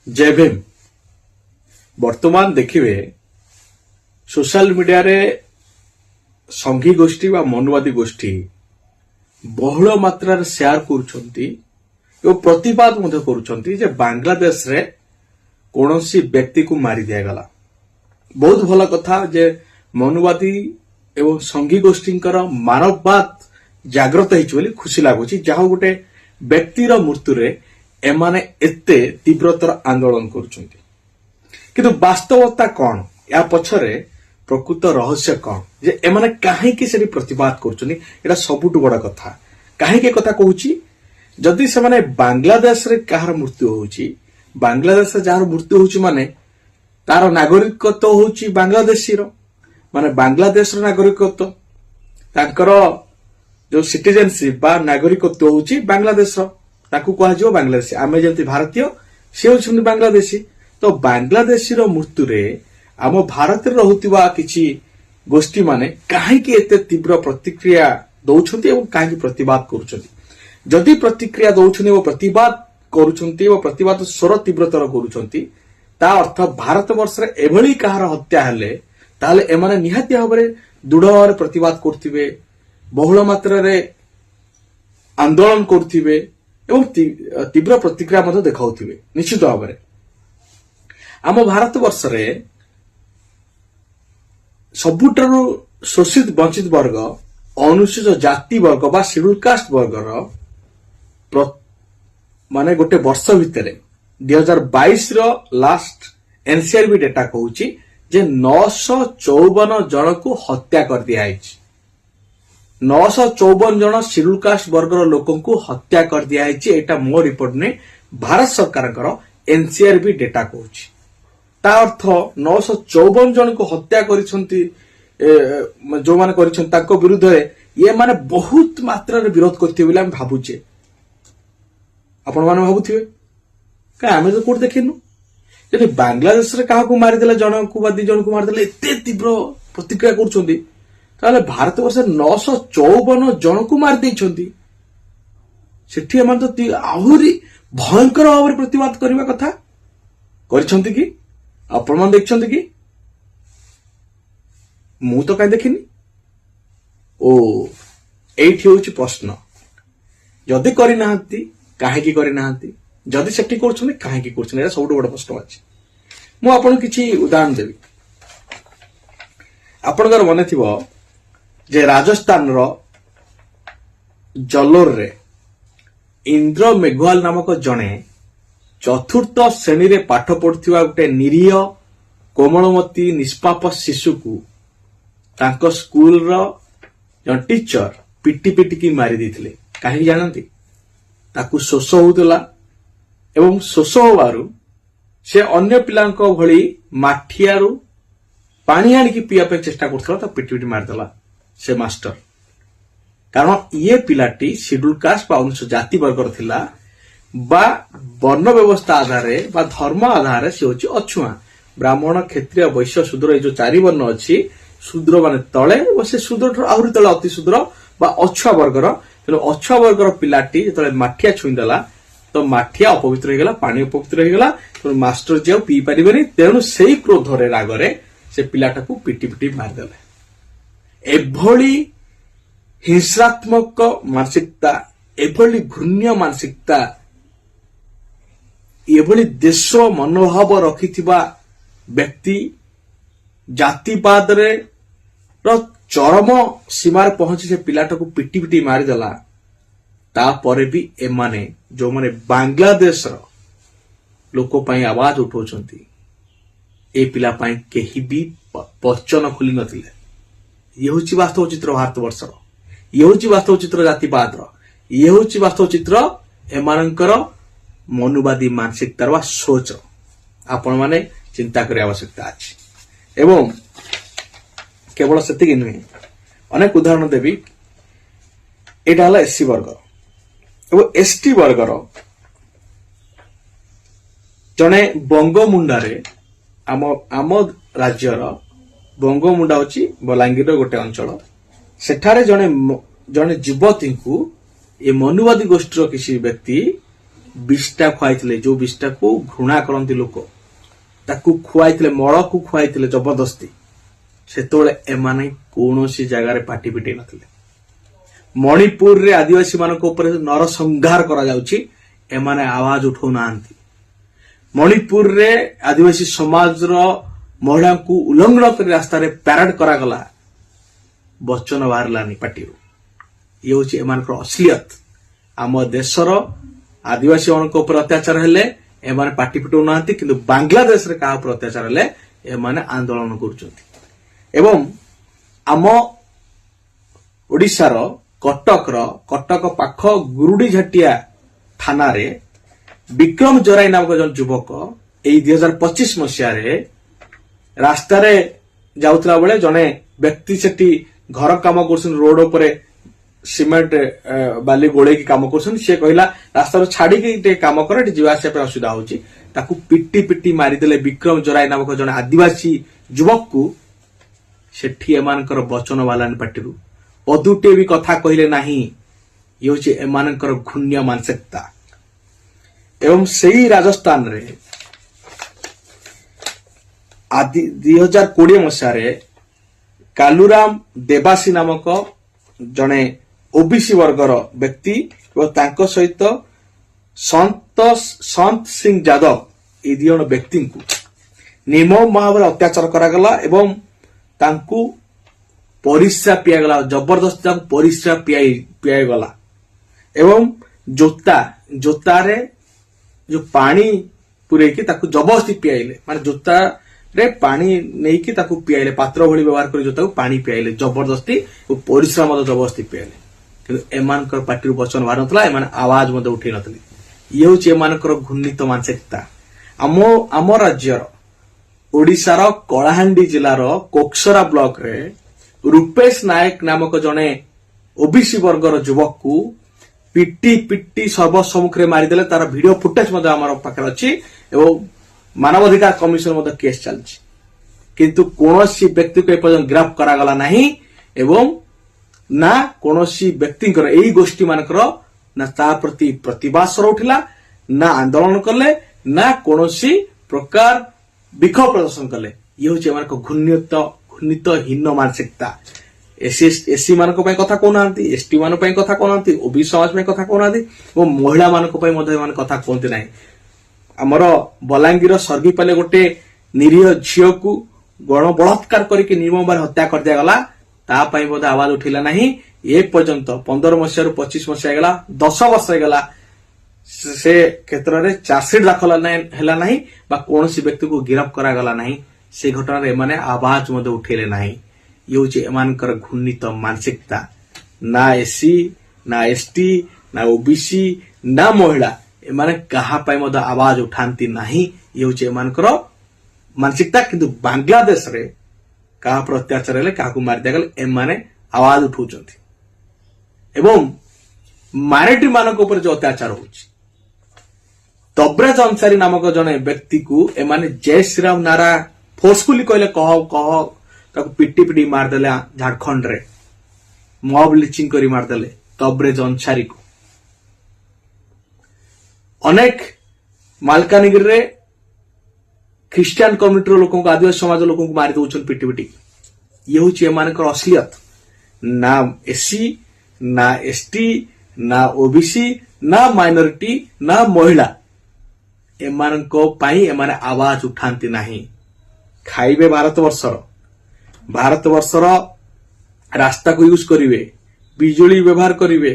जय भीम। वर्तमान देखिए सोशल मीडिया रे संघी गोष्ठी व मनुवादी गोष्ठी बहुल मात्रा शेयर करुछंती एवं प्रतिवाद मध्य करुछंती जे बांग्लादेश रे कौनसी व्यक्ति को मारी दिया गला। बहुत भल कथा जे मनुवादी एवं संघी गोष्ठी मानववाद जागृत होती खुशी लगुच जहाँ गोटे व्यक्तिर मृत्यु रे एमाने एते तीव्रतर आंदोलन करुछंती किंतु वास्तवता कौन या पछरे प्रकृत रहस्य कौन जे एमाने काहेकि से प्रतिवाद करुछंती एटा सबुठु बड़ कथा। काहेकि कथा कहूची जदि से माने बांग्लादेश रे कहार मृत्यु होउची बांग्लादेश रे जार मृत्यु होउची माने तार नागरिकत्व होउची बांग्लादेशी रो माने बांग्लादेश रो नागरिकत्व तांकर जो सिटीजनशिप बा नागरिकत्व होउची बांग्लादेश रो ताकू कहा जो बांग्लादेशी आमे जंती भारतीय से होउछन बांग्लादेशी। तो बांग्लादेशी रो मृत्यु रे आम भारत रे रहुतिबा किछि गोष्ठी माने काहेकि एते तीव्र प्रतिक्रिया दउछंती एवं काहेकि प्रतिवाद करूछंती। जदि प्रतिक्रिया दउछनी ओ प्रतिवाद करूछंती ओ प्रतिवाद स्वर तीव्रतर करूछंती ता अर्थ भारत वर्ष रे एभली कहार हत्या हेले ताले एमाने निहाती भाबरे दृढ़ भाबरे प्रतिवाद करथिबे बहुल मात्रा रे आंदोलन करथिबे एवं तीव्र प्रतिक्रिया मध्य देखाउथिबे। निश्चित भाबरे आम भारत वर्ष रे सबुठारु शोषित वंचित वर्ग अनुसूचित जाति वर्ग बा शेड्यूल कास्ट वर्गर माने गोटे वर्ष भितर 2022 रो लास्ट एनसीआरबी डेटा कहूची जे 954 जन को हत्या कर दिया है। 954 जन शेड्यूल कास्ट वर्गर लोकों को हत्या कर दिया है। एटा मो रिपोर्ट ने भारत सरकार एनसीआरबी डेटा कहूची ता अर्थ 954 जन को हत्या करिसंती जो माने करिसंती ताको विरुद्ध रे ये माने बहुत मात्रा रे विरोध करथिबे बोले हम भाबुचे। आपण माने भाबुथिबे का आमे तो कोड देखिनु जदि बांग्लादेश रे काहा को मारि देला जन को बा 2 जन को मारि देला एते तीव्र प्रतिक्रिया करछंती ताले भारत वर्ष 954 जन को मारि दैछंती सेठी हम तो आहुरी भयंकर भाव प्रतिवाद करबा कथा करिसंती कि आपण मान देखछंती कि मु तो काई देखिनी। ओ एठी होची प्रश्न जदि करि नाहंती काहे कि करि नाहंती जदि सेठी करछनी काहे कि करछनी एटा सबटो बड़ प्रश्न अछि। मु आपण किछि उदाहरण देबी। आपनकर मने थिबो जे राजस्थान रो जलोर रे इंद्र मेघवाल नामक जणे चतुर्थ श्रेणी रे पाठ पढ़ुथिबा गोटे निरीह कोमलमती निष्पाप शिशु को तांको स्कूल रो जन टीचर पिटी पिटी की मारी देथिले। काहे जानंती ताकू शोष होउतला एवं शोष होवारु से अन्य पिलांको भली माठियारु पानी आनी की पिया पे चेष्टा करथला तो पिटी पिटी मार देला से मास्टर। कारण ये पिलाटी शेड्यूल कास्ट बा अनुसूचित जाति वर्गर थिला बा वर्ण व्यवस्था आधार बा धर्म आधार से होची अछुआ ब्राह्मण क्षत्रिय वैश्य शूद्र जो 4 वर्ण अछि शूद्र माने तळे और से शूद्र आहुरी तळे अति शूद्र बा अछुआ वर्गर तेनो अछुआ वर्गर पिलाटी जतले माठिया छुई देला तो माठिया अपवित्र हो गला पानी अपवित्र हो गला तो मास्टर जे पी परिबेनी तेनु सेही क्रोध रे राग रे से पिलाटा को पिटी पिटी मार देले। एभली हिंसात्मक मानसिकता एभली घृण्य मानसिकता एभली देश मनोभाव रखिथिबा व्यक्ति जातिवाद रे चरम सीमार पहुंची से पिलाटा को पिटी पिटी मारी देला तापरे भी एमाने जो माने बांग्लादेश रो लोको पई आवाज उठौछंती ए पिला पई केही भी पचन खुली नथिले। ये होची वास्तव चित्र भारत वर्ष रो ये होची वास्तव चित्र जातिवाद रो ये होची वास्तव चित्र एमानकर मनुवादी मानसिकतार वा सोच आपण माने चिंता करिया आवश्यकता अछि। एवं केवल सेतिक नुहे अनेक उदाहरण देवी। एटा हला एससी वर्ग एवं एसटी वर्गर जने बंगमुंडारे आम राज्यर बंगमुंडा होची बलांगीर गोटे अंचल सेठारे जने जने युवती को ये मनुवादी गोष्ठीर किसी व्यक्ति ବିଷଟା ଖୁଆଇଥିଲେ, ଯୋଉ ବିଷଟାକୁ ଘୃଣା କରନ୍ତି ଲୋକ, ତାକୁ ଖୁଆଇଥିଲେ, ମଳକୁ ଖୁଆଇଥିଲେ ଜବରଦସ୍ତି, ସେତେବେଳେ ଏମାନେ କୌଣସି ଜାଗାରେ ପାଟି ଫିଟେଇ ନଥିଲେ। ମଣିପୁରରେ ଆଦିବାସୀ ମାନଙ୍କ ଉପରେ ନରସଂହାର କରାଯାଉଛି, ଏମାନେ ଆୱାଜ ଉଠାଉନାହାନ୍ତି। ମଣିପୁରରେ ଆଦିବାସୀ ସମାଜର ମହିଳାଙ୍କୁ ଉଲ୍ଲଂଘନ କରି ରାସ୍ତାରେ ପ୍ୟାରେଡ୍ କରାଗଲା, ବଚନ ବାହାରିଲାନି ପାଟିରୁ। ଇଏ ହଉଛି ଏମାନଙ୍କର ଅଶ୍ଲିୟତ। ଆମ ଦେଶର ଆଦିବାସୀ ମାନଙ୍କ ଉପରେ ଅତ୍ୟାଚାର ହେଲେ ଏମାନେ ପାଟି ଫିଟଉ ନାହାନ୍ତି, କିନ୍ତୁ ବାଂଲାଦେଶରେ କାହା ଉପରେ ଅତ୍ୟାଚାର ହେଲେ ଏମାନେ ଆନ୍ଦୋଳନ କରୁଛନ୍ତି। ଏବଂ ଆମ ଓଡ଼ିଶାର କଟକ ପାଖ ଗୁରୁଡିଝାଟିଆ ଥାନାରେ ବିକ୍ରମ ଜରାଇ ନାମକ ଜଣେ ଯୁବକ ଏଇ 2025 ମସିହାରେ ରାସ୍ତାରେ ଯାଉଥିଲା ବେଳେ ଜଣେ ବ୍ୟକ୍ତି ସେଠି ଘର କାମ କରୁଛନ୍ତି, ରୋଡ ଉପରେ ସିମେଣ୍ଟ ବାଲି ଗୋଳେଇକି କାମ କରୁଛନ୍ତି। ସେ କହିଲା ରାସ୍ତାରୁ ଛାଡିକି ଟିକେ କାମ କର, ଏଠି ଯିବା ଆସିବା ପାଇଁ ଅସୁବିଧା ହଉଛି। ତାକୁ ପିଟି ପିଟି ମାରିଦେଲେ ବିକ୍ରମ ଜରାଇ ନାମକ ଜଣେ ଆଦିବାସୀ ଯୁବକକୁ। ସେଠି ଏମାନଙ୍କର ବଚନ ବାହାରିଲାନି ପାଟିରୁ, ପଦୁଟେ ବି କଥା କହିଲେ ନାହିଁ। ଇଏ ହଉଛି ଏମାନଙ୍କର ଘୃଣ୍ୟ ମାନସିକତା। ଏବଂ ସେଇ ରାଜସ୍ଥାନରେ 2020 ମସିହାରେ କାଲୁରାମ ଦେବାସୀ ନାମକ ଜଣେ ଓବିସି ବର୍ଗର ବ୍ୟକ୍ତି ଏବଂ ତାଙ୍କ ସହିତ ସନ୍ତ ସିଂ ଯାଦବ, এই ଦୁଇ ଜଣ ବ୍ୟକ୍ତିଙ୍କୁ ନିର୍ମମ ଭାବରେ ଅତ୍ୟାଚାର କରାଗଲା ଏବଂ ତାଙ୍କୁ ପରିସ୍ରା ପିଆଗଲା, ଜବରଦସ୍ତି ତାଙ୍କୁ ପରିସ୍ରା ପିଆଗଲା। ଏବଂ ଜୋତାରେ ଯୋଉ ପାଣି ପୁରେଇକି ତାକୁ ଜବରଦସ୍ତି ପିଆଇଲେ, ମାନେ ଜୋତାରେ ପାଣି ନେଇକି ତାକୁ ପିଆଇଲେ, ପାତ୍ର ଭଳି ବ୍ୟବହାର କରି ଜୋତାକୁ ପାଣି ପିଆଇଲେ ଜବରଦସ୍ତି, ଓ ପରିସ୍ରା ମଧ୍ୟ ଜବରଦସ୍ତି ପିଆଇଲେ। କିନ୍ତୁ ଏମାନଙ୍କର ପାଟିରୁ ବଚନ ବାହାରୁ ନଥିଲା, ଏମାନେ ଆୱାଜ ମଧ୍ୟ ଉଠେଇ ନଥିଲେ। ଇଏ ହଉଛି ଏମାନଙ୍କର ଘୃଣ୍ଣିତ ମାନସିକତା। ଆମ ରାଜ୍ୟର ଓଡ଼ିଶାର କଳାହାଣ୍ଡି ଜିଲ୍ଲାର କୋକସରା ବ୍ଲକରେ ରୂପେଶ ନାୟକ ନାମକ ଜଣେ ଓବିସି ବର୍ଗର ଯୁବକକୁ ପିଟି ପିଟି ସର୍ବସମ୍ମୁଖରେ ମାରିଦେଲେ। ତାର ଭିଡିଓ ଫୁଟେଜ ମଧ୍ୟ ଆମର ପାଖରେ ଅଛି ଏବଂ ମାନବାଧିକାର କମିଶନ ମଧ୍ୟ କେସ୍ ଚାଲିଛି, କିନ୍ତୁ କୌଣସି ବ୍ୟକ୍ତିକୁ ଏପର୍ଯ୍ୟନ୍ତ ଗିରଫ କରାଗଲା ନାହିଁ। ଏବଂ ନା କୌଣସି ବ୍ୟକ୍ତିଙ୍କର, ଏଇ ଗୋଷ୍ଠୀ ମାନଙ୍କର ନା ତା ପ୍ରତି ପ୍ରତିବାଦ ସ୍ୱର ଉଠିଲା, ନା ଆନ୍ଦୋଳନ କଲେ, ନା କୌଣସି ପ୍ରକାର ବିକ୍ଷୋଭ ପ୍ରଦର୍ଶନ କଲେ। ଇଏ ହଉଛି ଏମାନଙ୍କ ଘୃଣ୍ଣିତ ହୀନ ମାନସିକତା। ଏସସି ମାନଙ୍କ ପାଇଁ କଥା କହୁନାହାନ୍ତି, ଏସଟି ମାନଙ୍କ ପାଇଁ କଥା କହୁନାହାନ୍ତି, ଓବିସି ସମାଜ ପାଇଁ କଥା କହୁନାହାନ୍ତି ଏବଂ ମହିଳା ମାନଙ୍କ ପାଇଁ ମଧ୍ୟ ଏମାନେ କଥା କୁହନ୍ତି ନାହିଁ। ଆମର ବଲାଙ୍ଗୀର ସର୍ଗିପାଲେ ଗୋଟେ ନିରୀହ ଝିଅକୁ ଗଣ ବଳାତ୍କାର କରିକି ନିର୍ମମ ଭାବରେ ହତ୍ୟା କରିଦିଆଗଲା, ତା ପାଇଁ ମଧ୍ୟ ଆୱାଜ ଉଠିଲା ନାହିଁ। ଏ ପର୍ଯ୍ୟନ୍ତ 15 ମସିହାରୁ 25 ମସିହା ହେଇଗଲା, 10 ବର୍ଷ ହେଇଗଲା, ସେ କ୍ଷେତ୍ରରେ ଚାର୍ଜସିଟ୍ ଦାଖଲ ହେଲା ନାହିଁ ବା କୌଣସି ବ୍ୟକ୍ତିକୁ ଗିରଫ କରାଗଲା ନାହିଁ। ସେ ଘଟଣାରେ ଏମାନେ ଆୱାଜ ମଧ୍ୟ ଉଠେଇଲେ ନାହିଁ। ଇଏ ହଉଛି ଏମାନଙ୍କର ଘୃଣ୍ଣିତ ମାନସିକତା। ନା ଏସସି, ନା ଏସଟି, ନା ଓବିସି, ନା ମହିଳା, ଏମାନେ କାହା ପାଇଁ ମଧ୍ୟ ଆୱାଜ ଉଠାନ୍ତି ନାହିଁ। ଇଏ ହଉଛି ଏମାନଙ୍କର ମାନସିକତା। କିନ୍ତୁ ବାଂଲାଦେଶରେ କାହା ଉପରେ ଅତ୍ୟାଚାର ହେଲେ, କାହାକୁ ମାରି ଦିଆଗଲେ, ଏମାନେ ଆୱାଜ ଉଠାଉଛନ୍ତି। ଏବଂ ମାରାଠୀ ମାନଙ୍କ ଉପରେ ଯୋଉ ଅତ୍ୟାଚାର ହଉଛି, ତବ୍ରେଜ ଅନସାରୀ ନାମକ ଜଣେ ବ୍ୟକ୍ତିକୁ ଏମାନେ ଜୟ ଶ୍ରୀରାମ ନାରା ଫୋର୍ସଫୁଲି କହିଲେ କହ କହ, ତାକୁ ପିଟି ପିଟି ମାରିଦେଲେ। ଝାଡଖଣ୍ଡରେ ମବ୍ ଲିଚିଂ କରି ମାରିଦେଲେ ତବ୍ରେଜ ଅନସାରୀକୁ। ଅନେକ ମାଲକାନଗିରିରେ ଖ୍ରୀଷ୍ଟିଆନ କମ୍ୟୁନିଟିର ଲୋକଙ୍କୁ, ଆଦିବାସୀ ସମାଜ ଲୋକଙ୍କୁ ମାରି ଦଉଛନ୍ତି ପିଟି ପିଟି। ଇଏ ହଉଛି ଏମାନଙ୍କର ଅଶ୍ଲିୟତ। ନା ଏସସି, ନା ଏସଟି, ନା ଓବିସି, ନା ମାଇନରିଟି, ନା ମହିଳା, ଏମାନଙ୍କ ପାଇଁ ଏମାନେ ଆୱାଜ ଉଠାନ୍ତି ନାହିଁ। ଖାଇବେ ଭାରତବର୍ଷର ରାସ୍ତାକୁ ୟୁଜ କରିବେ, ବିଜୁଳି ବ୍ୟବହାର କରିବେ,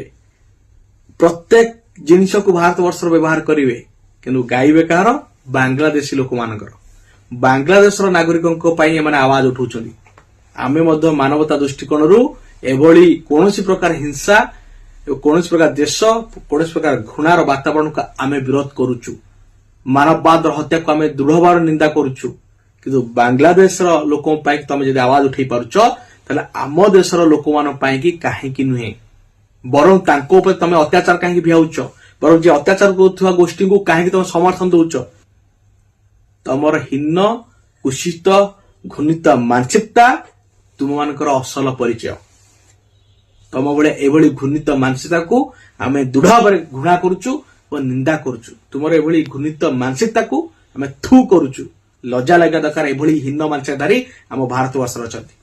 ପ୍ରତ୍ୟେକ ଜିନିଷକୁ ଭାରତବର୍ଷର ବ୍ୟବହାର କରିବେ, କିନ୍ତୁ ଗାଇବେ କାହାର? ବାଂଲାଦେଶୀ ଲୋକମାନଙ୍କର। ବାଂଲାଦେଶର ନାଗରିକଙ୍କ ପାଇଁ ଏମାନେ ଆୱାଜ ଉଠାଉଛନ୍ତି। ଆମେ ମଧ୍ୟ ମାନବତା ଦୃଷ୍ଟିକୋଣରୁ ଏଭଳି କୌଣସି ପ୍ରକାର ହିଂସା, କୌଣସି ପ୍ରକାର ଦେଶ, କୌଣସି ପ୍ରକାର ଘୃଣାର ବାତାବରଣକୁ ଆମେ ବିରୋଧ କରୁଛୁ। ମାନବବାଦର ହତ୍ୟାକୁ ଆମେ ଦୃଢ ଭାବରେ ନିନ୍ଦା କରୁଛୁ। କିନ୍ତୁ ବାଂଲାଦେଶର ଲୋକଙ୍କ ପାଇଁ ତମେ ଯଦି ଆୱାଜ ଉଠେଇ ପାରୁଛ, ତାହେଲେ ଆମ ଦେଶର ଲୋକମାନଙ୍କ ପାଇଁ କି କାହିଁକି ନୁହେଁ? ବରଂ ତାଙ୍କ ଉପରେ ତମେ ଅତ୍ୟାଚାର କାହିଁକି ଭିଆଉଛ? ବରଂ ଯେ ଅତ୍ୟାଚାର କରୁଥିବା ଗୋଷ୍ଠୀଙ୍କୁ କାହିଁକି ତମେ ସମର୍ଥନ ଦଉଛ? ତମର ହୀନ, କୁଷିତ, ଘୃଣ୍ଣିତ ମାନସିକତା ତୁମମାନଙ୍କର ଅସଲ ପରିଚୟ। ତମ ଭଳିଆ ଏଭଳି ଘୃଣ୍ଣିତ ମାନସିକତାକୁ ଆମେ ଦୃଢ ଭାବରେ ଘୃଣା କରୁଛୁ ଓ ନିନ୍ଦା କରୁଛୁ। ତୁମର ଏଭଳି ଘୃଣିତ ମାନସିକତାକୁ ଆମେ ଥୁ କରୁଛୁ। ଲଜ୍ଜା ଲାଗିବା ଦରକାର। ଏଭଳି ହୀନ ମାନସିକତାଧାରୀ ଆମ ଭାରତବର୍ଷରେ ଅଛନ୍ତି।